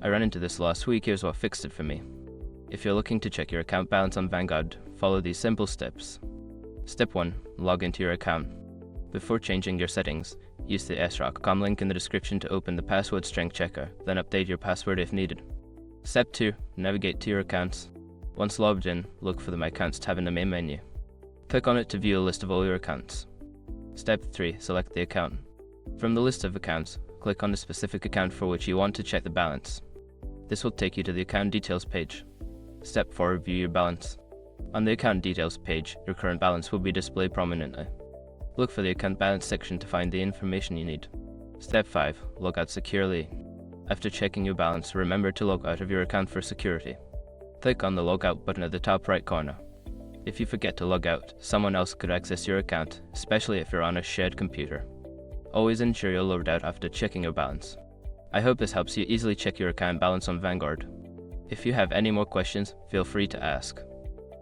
I ran into this last week, here's what fixed it for me. If you're looking to check your account balance on Vanguard, follow these simple steps. Step 1. Log into your account. Before changing your settings, use the sroc.com link in the description to open the password strength checker, then update your password if needed. Step 2. Navigate to your accounts. Once logged in, look for the My Accounts tab in the main menu. Click on it to view a list of all your accounts. Step 3. Select the account. From the list of accounts, click on the specific account for which you want to check the balance. This will take you to the account details page. Step 4. View your balance. On the account details page, your current balance will be displayed prominently. Look for the account balance section to find the information you need. Step 5. Log out securely. After checking your balance, remember to log out of your account for security. Click on the Log Out button at the top right corner. If you forget to log out, someone else could access your account, especially if you're on a shared computer. Always ensure you're logged out after checking your balance. I hope this helps you easily check your account balance on Vanguard. If you have any more questions, feel free to ask.